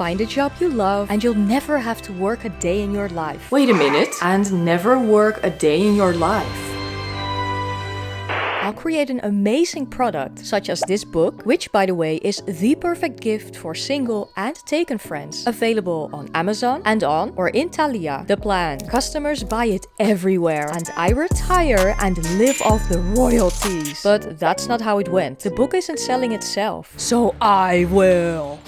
Find a job you love and you'll never have to work a day in your life. Wait a minute, and never work a day in your life. I'll create an amazing product, such as this book, which by the way is the perfect gift for single and taken friends. Available on Amazon and on or in Thalia. The plan: customers buy it everywhere and I retire and live off the royalties. But that's not how it went. The book isn't selling itself, so I will.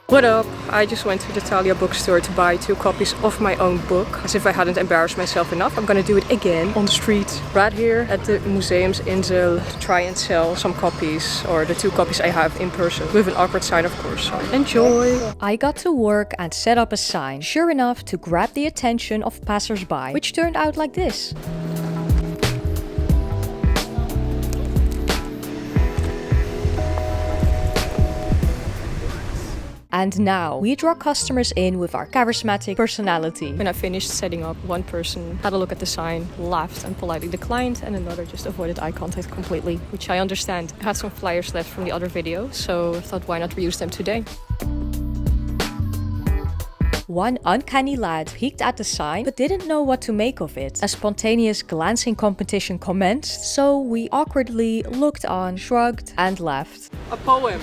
What up? I just went to the Thalia bookstore to buy 2 copies of my own book. As if I hadn't embarrassed myself enough, I'm gonna do it again on the street. Right here at the Museumsinsel to try and sell some copies, or the 2 copies I have in person. With an awkward sign, of course. So enjoy! I got to work and set up a sign, sure enough to grab the attention of passers-by, which turned out like this. And now, we draw customers in with our charismatic personality. When I finished setting up, one person had a look at the sign, laughed and politely declined, and another just avoided eye contact completely, which I understand. I had some flyers left from the other video, so I thought why not reuse them today. One uncanny lad peeked at the sign but didn't know what to make of it. A spontaneous glancing competition commenced, so we awkwardly looked on, shrugged and left. A poem!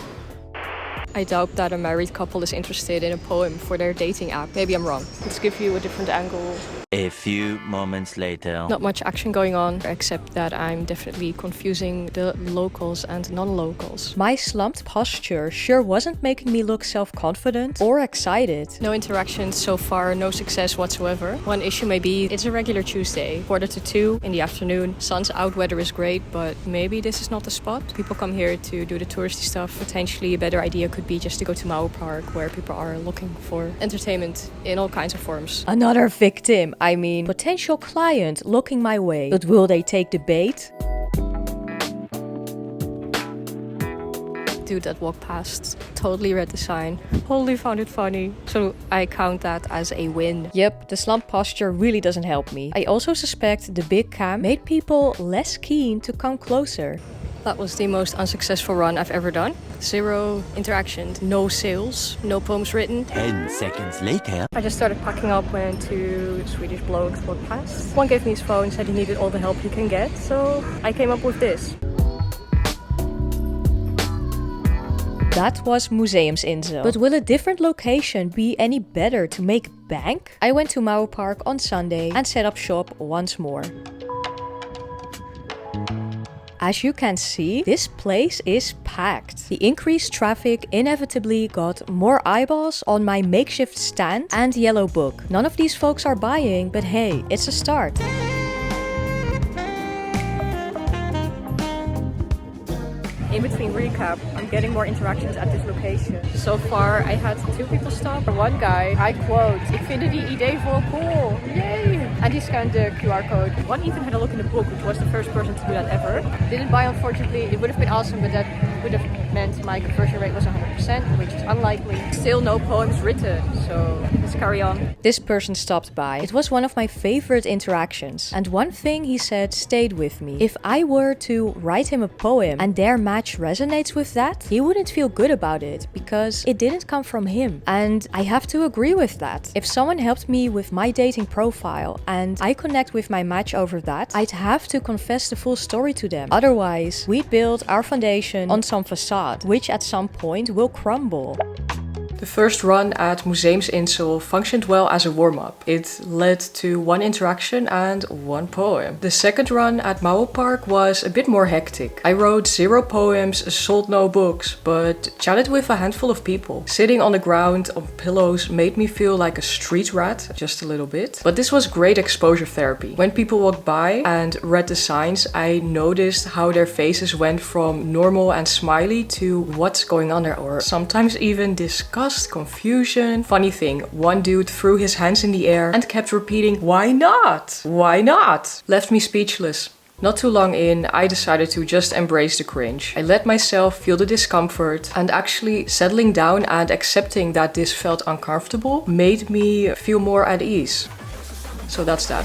I doubt that a married couple is interested in a poem for their dating app. Maybe I'm wrong. Let's give you a different angle. A few moments later. Not much action going on, except that I'm definitely confusing the locals and non-locals. My slumped posture sure wasn't making me look self-confident or excited. No interactions so far, no success whatsoever. One issue may be, it's a regular Tuesday, 1:45 in the afternoon. Sun's out, weather is great, but maybe this is not the spot. People come here to do the touristy stuff. Potentially a better idea could be just to go to Mauerpark, where people are looking for entertainment in all kinds of forms. Another victim. I mean, potential client looking my way. But will they take the bait? Dude that walked past totally read the sign. Totally found it funny. So I count that as a win. Yep, the slumped posture really doesn't help me. I also suspect the big cam made people less keen to come closer. That was the most unsuccessful run I've ever done. 0 interactions, no sales, no poems written. 10 seconds later. I just started packing up when 2 Swedish blokes walked past. One gave me his phone, said he needed all the help he can get, so I came up with this. That was Museumsinsel. But will a different location be any better to make bank? I went to Mauerpark on Sunday and set up shop once more. As you can see, this place is packed. The increased traffic inevitably got more eyeballs on my makeshift stand and yellow book. None of these folks are buying, but hey, it's a start. In between recap, I'm getting more interactions at this location. So far, I had 2 people stop. One guy, I quote, "Ik vind die idee vol cool. Yay!" And he scanned the QR code. One even had a look in the book, which was the first person to do that ever. Didn't buy, unfortunately. It would have been awesome, but that would have meant my conversion rate was 100%, which is unlikely. Still no poems written, so let's carry on. This person stopped by. It was one of my favorite interactions. And one thing he said stayed with me. If I were to write him a poem and their match resonates with that, he wouldn't feel good about it because it didn't come from him. And I have to agree with that. If someone helped me with my dating profile and I connect with my match over that, I'd have to confess the full story to them. Otherwise, we build our foundation on some facade, which at some point will crumble. The first run at Museumsinsel functioned well as a warm-up. It led to 1 interaction and 1 poem. The second run at Mauerpark was a bit more hectic. I wrote 0 poems, sold no books, but chatted with a handful of people. Sitting on the ground on pillows made me feel like a street rat, just a little bit. But this was great exposure therapy. When people walked by and read the signs, I noticed how their faces went from normal and smiley to what's going on there, or sometimes even disgust, confusion. Funny thing, one dude threw his hands in the air and kept repeating, "Why not? Why not?" Left me speechless. Not too long in, I decided to just embrace the cringe. I let myself feel the discomfort, and actually settling down and accepting that this felt uncomfortable made me feel more at ease. So that's that.